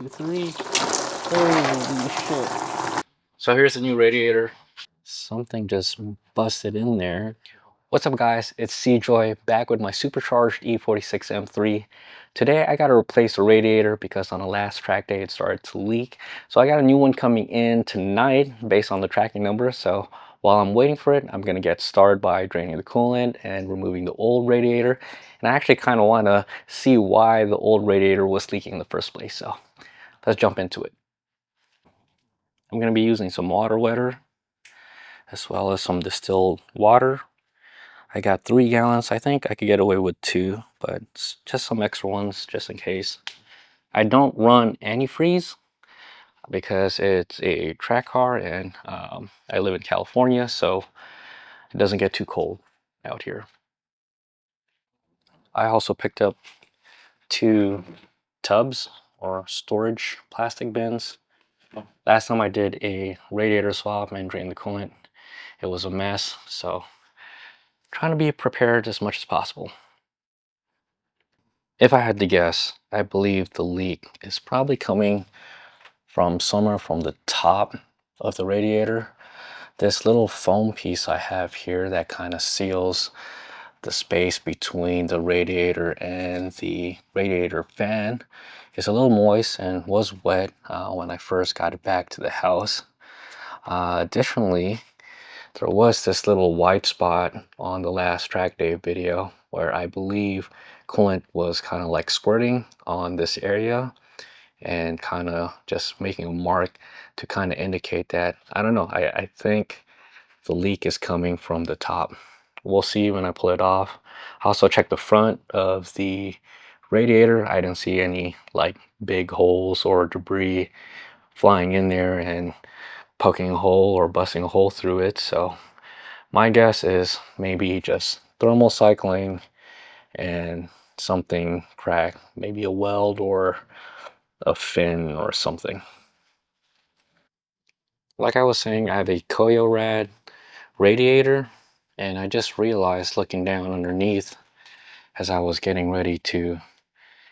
3. Holy shit. So here's the new radiator. Something just busted in there. What's up guys, it's CJoy back with my Supercharged E46 M3. Today I got to replace the radiator because on the last track day it started to leak. So I got a new one coming in tonight based on the tracking number. So while I'm waiting for it, I'm going to get started by draining the coolant and removing the old radiator. And I actually kind of want to see why the old radiator was leaking in the first place. So let's jump into it. I'm going to be using some water wetter as well as some distilled water. I got 3 gallons. I think I could get away with 2, but just some extra ones just in case. I don't run antifreeze because it's a track car and I live in California, so it doesn't get too cold out here. I also picked up 2 tubs or storage plastic bins. Last time I did a radiator swap and drained the coolant, it was a mess, so trying to be prepared as much as possible. If I had to guess, I believe the leak is probably coming from somewhere from the top of the radiator. This little foam piece I have here that kind of seals the space between the radiator and the radiator fan is a little moist and was wet when I first got it back to the house. Additionally, there was this little white spot on the last track day video where I believe coolant was kind of like squirting on this area and kind of just making a mark to kind of indicate that, I don't know, I think the leak is coming from the top. We'll see when I pull it off. I also checked the front of the radiator. I didn't see any like big holes or debris flying in there and poking a hole or busting a hole through it. So my guess is maybe just thermal cycling and something cracked, maybe a weld or a fin or something. Like I was saying, I have a CoyoRad radiator, and I just realized looking down underneath as I was getting ready to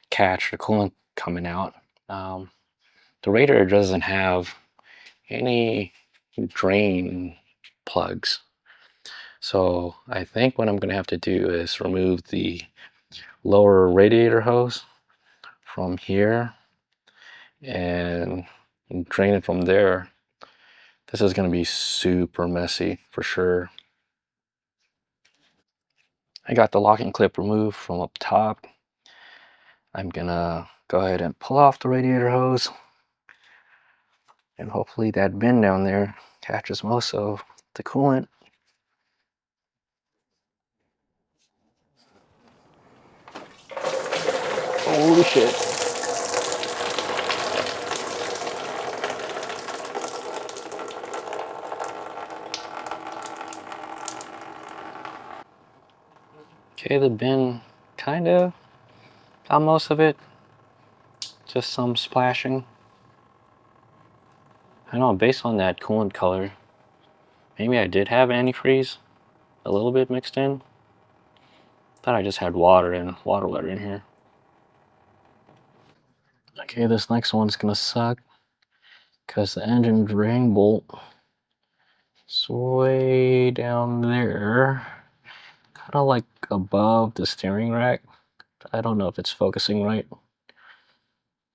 catch the coolant coming out, the radiator doesn't have any drain plugs. So I think what I'm going to have to do is remove the lower radiator hose from here and drain it from there. This is going to be super messy for sure. I got the locking clip removed from up top. I'm gonna go ahead and pull off the radiator hose, and hopefully that bin down there catches most of the coolant. Holy shit. Okay, the bin kind of got most of it. Just some splashing. I know, based on that coolant color, maybe I did have antifreeze a little bit mixed in. Thought I just had water and water wetter in here. Okay, this next one's gonna suck because the engine drain bolt is way down there, kind of like above the steering rack. I don't know if it's focusing right,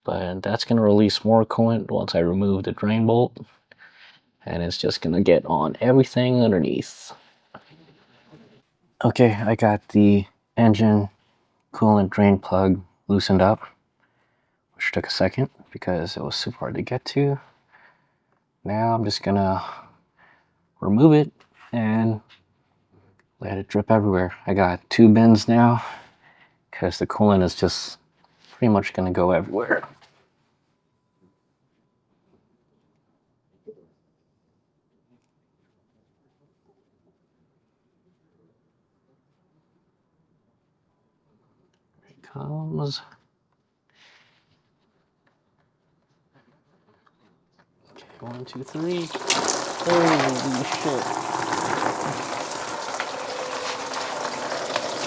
but that's gonna release more coolant once I remove the drain bolt, and it's just gonna get on everything underneath. Okay, I got the engine coolant drain plug loosened up, which took a second because it was super hard to get to. Now I'm just gonna remove it and let it drip everywhere. I got 2 bins now because the coolant is just pretty much gonna go everywhere. Here it comes. Okay, 1, 2, 3. Holy shit.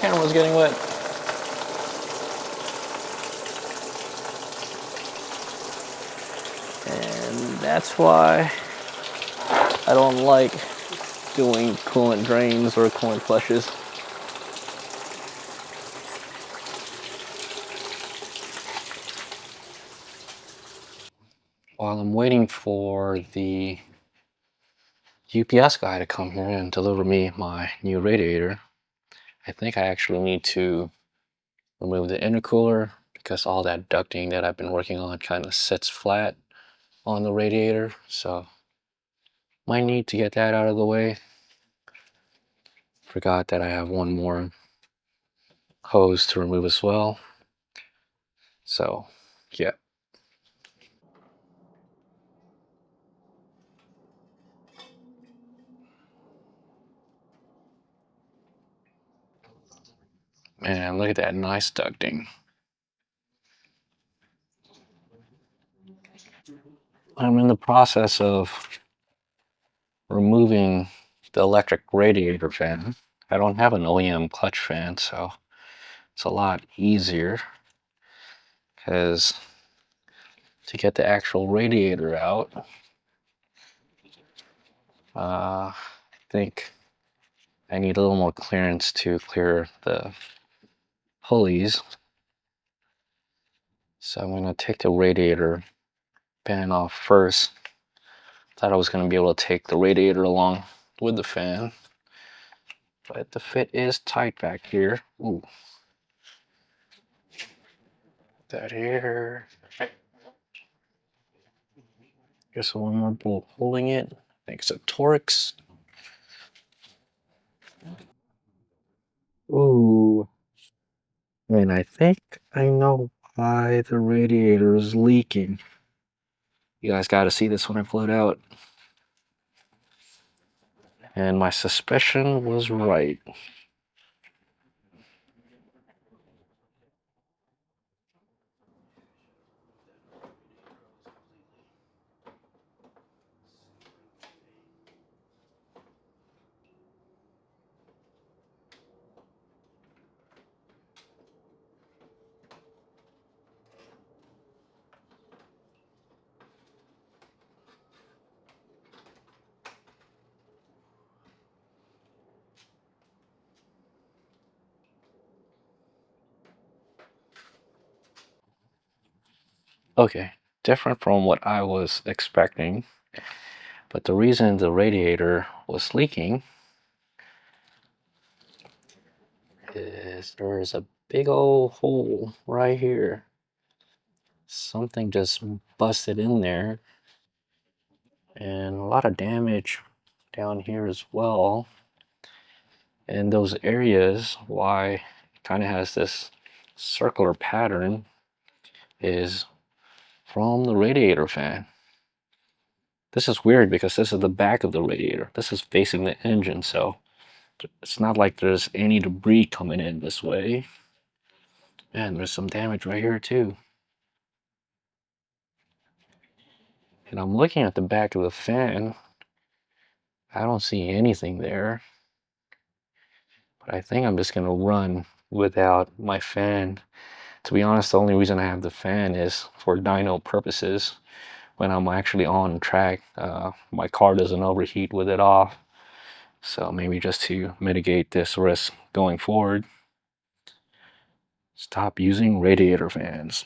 Camera's getting wet. And that's why I don't like doing coolant drains or coolant flushes. While I'm waiting for the UPS guy to come here and deliver me my new radiator, I think I actually need to remove the intercooler because all that ducting that I've been working on kind of sits flat on the radiator, so might need to get that out of the way. Forgot that I have one more hose to remove as well. So, yeah. Man, look at that nice ducting. I'm in the process of removing the electric radiator fan. I don't have an OEM clutch fan, so it's a lot easier because to get the actual radiator out, I think I need a little more clearance to clear the pulleys. So I'm going to take the radiator fan off first. Thought I was going to be able to take the radiator along with the fan, but the fit is tight back here. Ooh. That here. Guess one more bolt holding it. I think it's a Torx. Ooh. And I think I know why the radiator is leaking. You guys got to see this when I pull it out. And my suspicion was right. Okay, different from what I was expecting. But the reason the radiator was leaking is there's a big old hole right here. Something just busted in there, and a lot of damage down here as well. And those areas, why it kind of has this circular pattern, is from the radiator fan. This is weird because this is the back of the radiator. This is facing the engine, so it's not like there's any debris coming in this way. And there's some damage right here too. And I'm looking at the back of the fan. I don't see anything there. But I think I'm just gonna run without my fan. To be honest, the only reason I have the fan is for dyno purposes. When I'm actually on track, my car doesn't overheat with it off. So maybe just to mitigate this risk going forward, stop using radiator fans.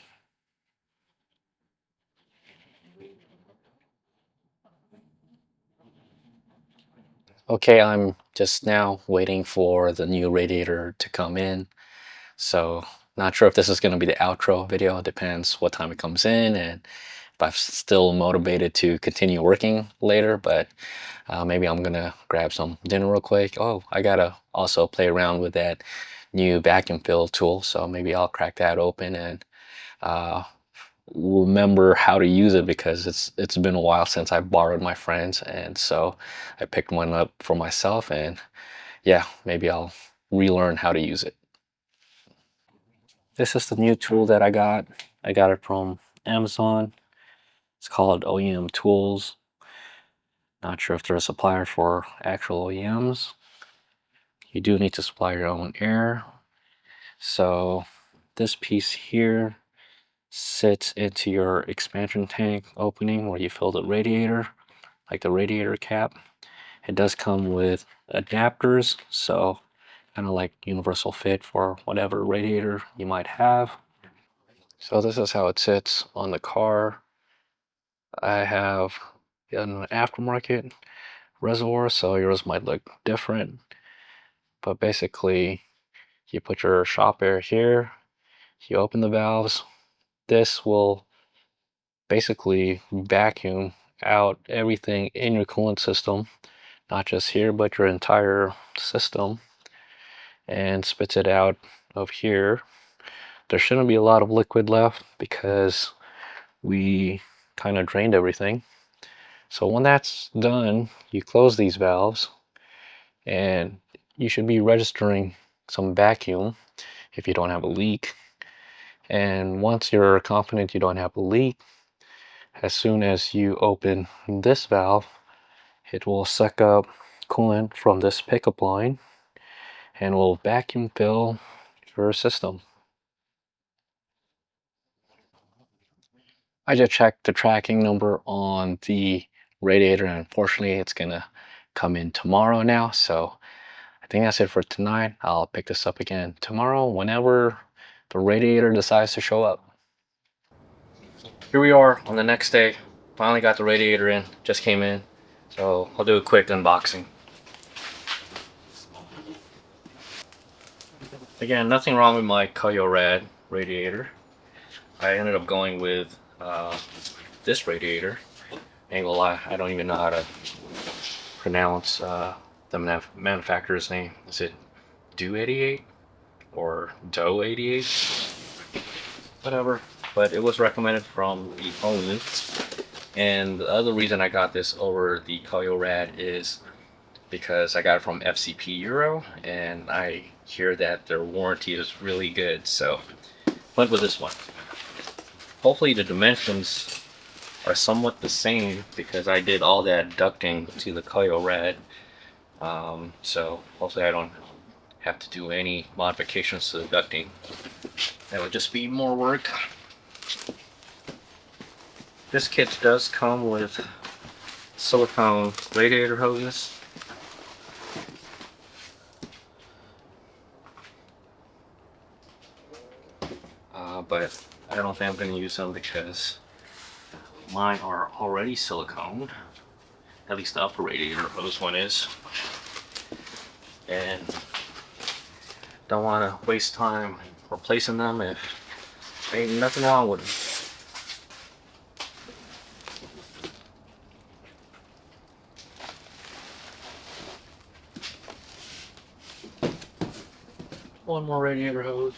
Okay, I'm just now waiting for the new radiator to come in. So not sure if this is going to be the outro video. It depends what time it comes in and if I'm still motivated to continue working later. But maybe I'm going to grab some dinner real quick. Oh, I got to also play around with that new vacuum fill tool. So maybe I'll crack that open and remember how to use it because it's been a while since I borrowed my friends, and so I picked one up for myself, and yeah, maybe I'll relearn how to use it. This is the new tool that I got. I got it from Amazon. It's called OEM Tools. Not sure if they're a supplier for actual OEMs. You do need to supply your own air. So this piece here sits into your expansion tank opening where you fill the radiator, like the radiator cap. It does come with adapters, so kind of like universal fit for whatever radiator you might have. So this is how it sits on the car. I have an aftermarket reservoir, so yours might look different, but basically you put your shop air here, you open the valves. This will basically vacuum out everything in your coolant system, not just here but your entire system, and spits it out of here. There shouldn't be a lot of liquid left because we kind of drained everything. So when that's done, you close these valves and you should be registering some vacuum if you don't have a leak. And once you're confident you don't have a leak, as soon as you open this valve, it will suck up coolant from this pickup line and will vacuum fill your system. I just checked the tracking number on the radiator, and unfortunately it's gonna come in tomorrow now. So I think that's it for tonight. I'll pick this up again tomorrow whenever the radiator decides to show up. Here we are on the next day. Finally got the radiator in, just came in. So I'll do a quick unboxing. Again, nothing wrong with my CJoy radiator. I ended up going with this radiator. Ain't gonna lie, I don't even know how to pronounce the manufacturer's name. Is it do88 or do88? Whatever. But it was recommended from the owner. And the other reason I got this over the CJoy is because I got it from FCP Euro, and I hear that their warranty is really good, so went with this one. Hopefully the dimensions are somewhat the same because I did all that ducting to the CJoy, so hopefully I don't have to do any modifications to the ducting. That would just be more work. This kit does come with silicone radiator hoses. But I don't think I'm going to use them because mine are already silicone. At least the upper radiator hose one is. And don't want to waste time replacing them if there ain't nothing wrong with them. One more radiator hose.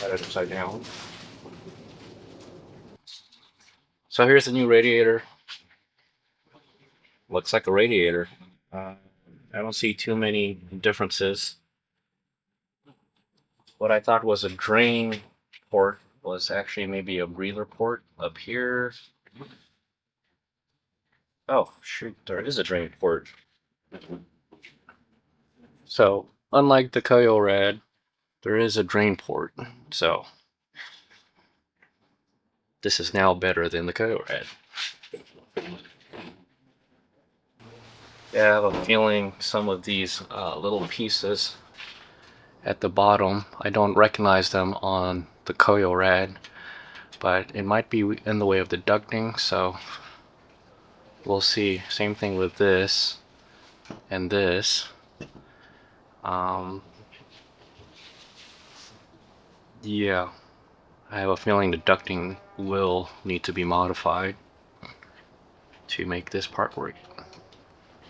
Got it upside down. So here's the new radiator. Looks like a radiator. I don't see too many differences. What I thought was a drain port was actually maybe a breather port up here. Oh shoot, there is a drain port. So unlike the CJoy, there is a drain port. So this is now better than the CJoy. Yeah, I have a feeling some of these little pieces at the bottom, I don't recognize them on the CJoy, but it might be in the way of the ducting, so we'll see. Same thing with this and this. Yeah, I have a feeling the ducting will need to be modified to make this part work.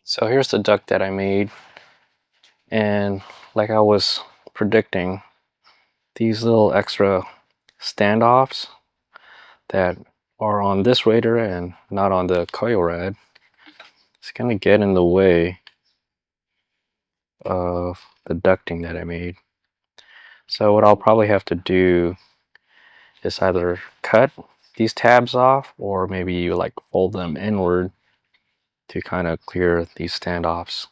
So here's the duct that I made, and like I was predicting, these little extra standoffs that are on this radiator and not on the CJoy, it's gonna get in the way of the ducting that I made. So what I'll probably have to do is either cut these tabs off, or maybe you like fold them inward to kind of clear these standoffs.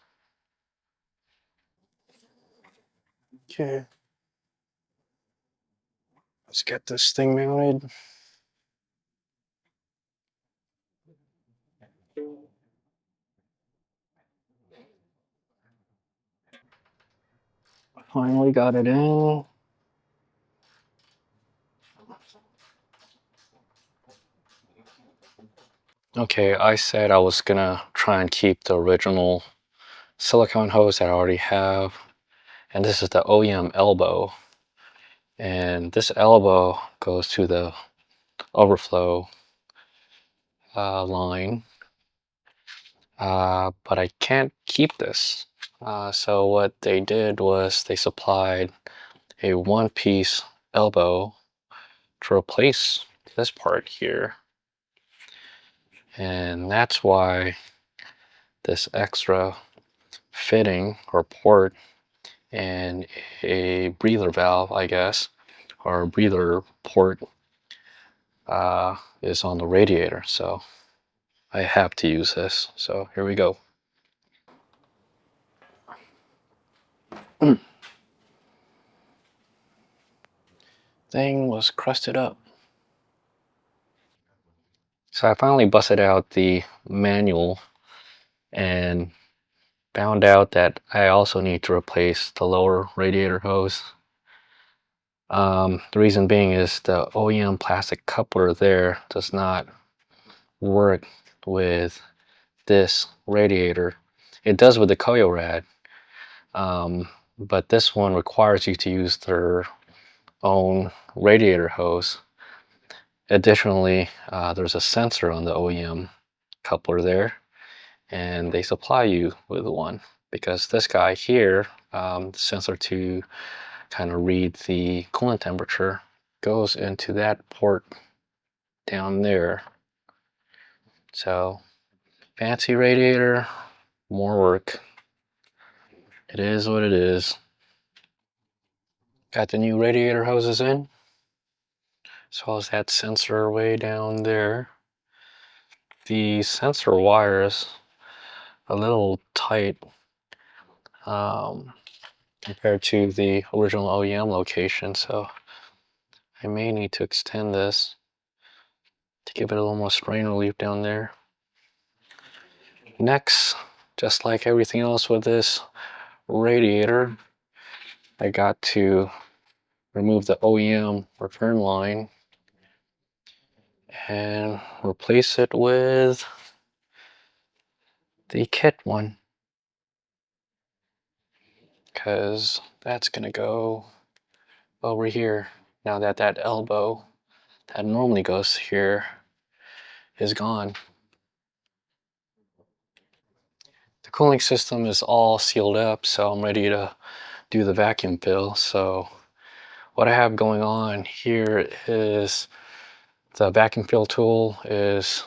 Okay, let's get this thing mounted. Finally got it in. Okay, I said I was gonna try and keep the original silicone hose that I already have, and this is the OEM elbow, and this elbow goes to the overflow line, but I can't keep this. So what they did was they supplied a one-piece elbow to replace this part here, and that's why this extra fitting or port and a breather valve, I guess, or a breather port is on the radiator. So I have to use this. So here we go. Thing was crusted up. So I finally busted out the manual and found out that I also need to replace the lower radiator hose. The reason being is the OEM plastic coupler there does not work with this radiator. It does with the Koyo Rad, but this one requires you to use their own radiator hose. Additionally, there's a sensor on the OEM coupler there, and they supply you with one, because this guy here, the sensor to kind of read the coolant temperature, goes into that port down there. So fancy radiator, more work. It is what it is. Got the new radiator hoses in, as well as that sensor way down there. The sensor wire is a little tight compared to the original OEM location, so I may need to extend this to give it a little more strain relief down there. Next, just like everything else with this radiator, I got to remove the OEM return line and replace it with the kit one, because that's gonna go over here now that that elbow that normally goes here is gone. The cooling system is all sealed up, so I'm ready to do the vacuum fill. So what I have going on here is the vacuum fill tool is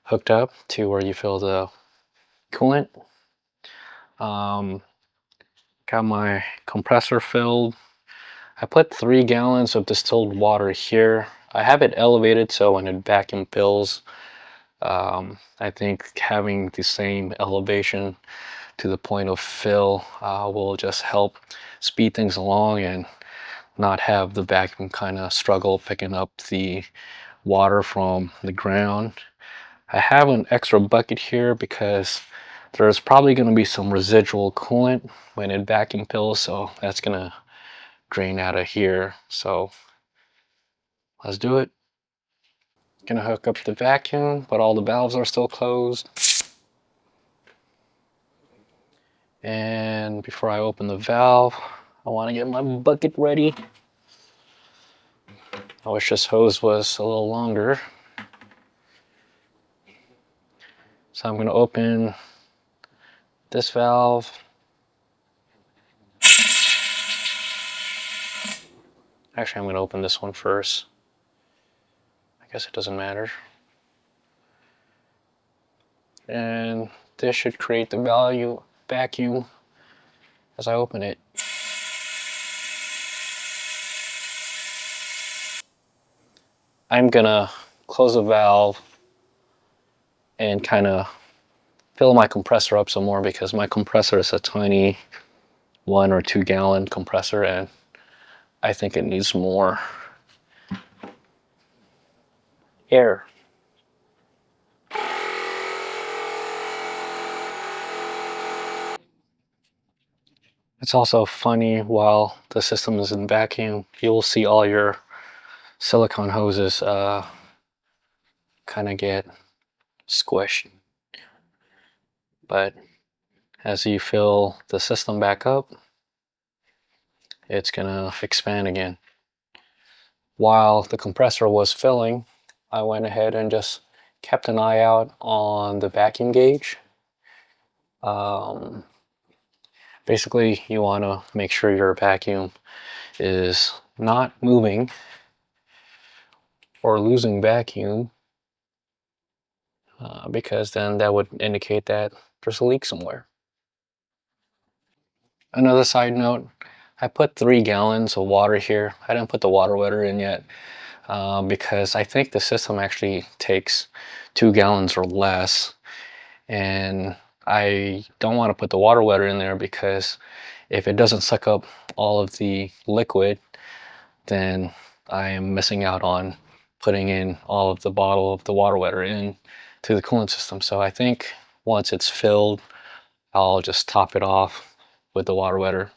hooked up to where you fill the coolant. Got my compressor filled. I put 3 gallons of distilled water here. I have it elevated so when it vacuum fills, I think having the same elevation to the point of fill will just help speed things along and not have the vacuum kind of struggle picking up the water from the ground. I have an extra bucket here because there's probably going to be some residual coolant when it vacuum fills, so that's going to drain out of here. So let's do it. Gonna hook up the vacuum, but all the valves are still closed. And before I open the valve, I want to get my bucket ready. I wish this hose was a little longer. So I'm gonna open this valve. Actually, I'm gonna open this one first. I guess it doesn't matter. And this should create the vacuum as I open it. I'm gonna close the valve and kind of fill my compressor up some more, because my compressor is a tiny 1 or 2 gallon compressor and I think it needs more air. It's also funny, while the system is in vacuum, you'll see all your silicone hoses kind of get squished. But as you fill the system back up, it's gonna expand again. While the compressor was filling, I went ahead and just kept an eye out on the vacuum gauge. Basically, you want to make sure your vacuum is not moving or losing vacuum, because then that would indicate that there's a leak somewhere. Another side note, I put 3 gallons of water here. I didn't put the water wetter in yet, because I think the system actually takes 2 gallons or less, and I don't want to put the water wetter in there, because if it doesn't suck up all of the liquid, then I am missing out on putting in all of the bottle of the water wetter in to the coolant system. So I think once it's filled, I'll just top it off with the water wetter.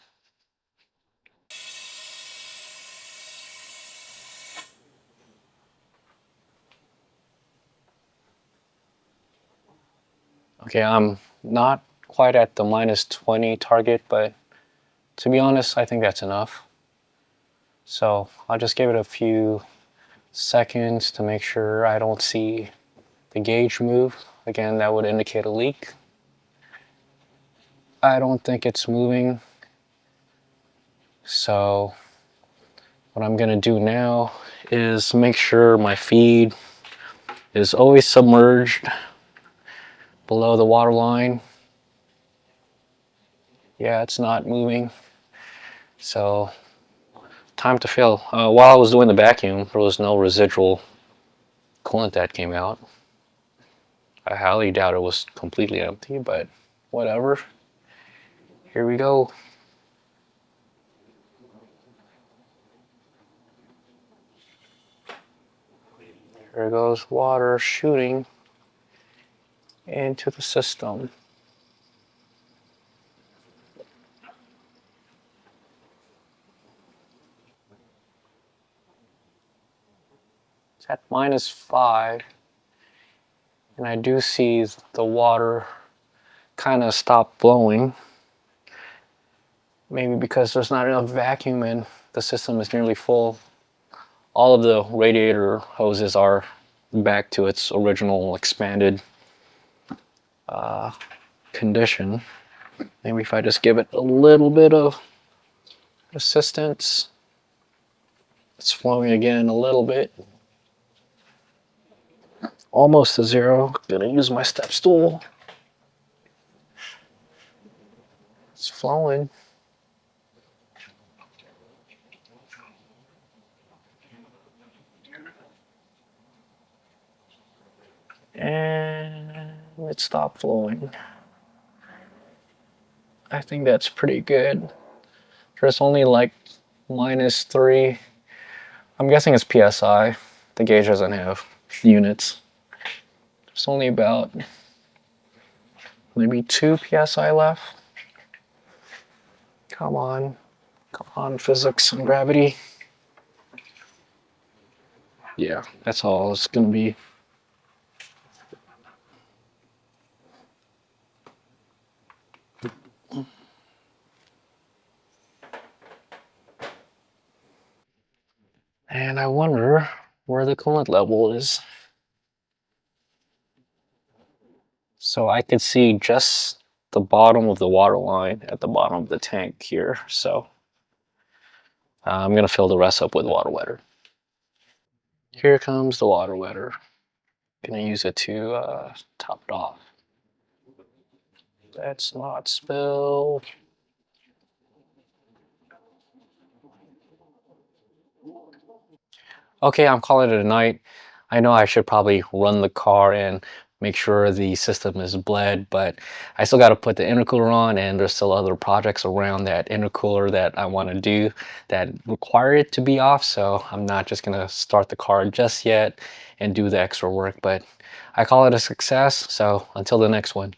Okay, I'm not quite at the -20 target, but to be honest, I think that's enough. So I'll just give it a few seconds to make sure I don't see the gauge move. Again, that would indicate a leak. I don't think it's moving. So what I'm gonna do now is make sure my feed is always submerged below the water line. Yeah, it's not moving. So time to fill. While I was doing the vacuum, there was no residual coolant that came out. I highly doubt it was completely empty, but whatever. Here we go. There goes water shooting into the system. It's at -5, and I do see the water kind of stop flowing. Maybe because there's not enough vacuum and the system is nearly full. All of the radiator hoses are back to its original expanded condition. Maybe if I just give it a little bit of assistance. It's flowing again a little bit. Almost to zero. Gonna use my step stool. It's flowing. And it stopped flowing. I think that's pretty good. There's only like -3. I'm guessing it's PSI. The gauge doesn't have units. There's only about maybe 2 PSI left. Come on. Come on, physics and gravity. Yeah, that's all it's gonna be. And I wonder where the coolant level is. So I could see just the bottom of the water line at the bottom of the tank here. So I'm gonna fill the rest up with water wetter. Here comes the water wetter. Gonna use it to top it off. Let's not spill. Okay, I'm calling it a night. I know I should probably run the car and make sure the system is bled, but I still got to put the intercooler on, and there's still other projects around that intercooler that I want to do that require it to be off, so I'm not just going to start the car just yet and do the extra work, but I call it a success, so until the next one.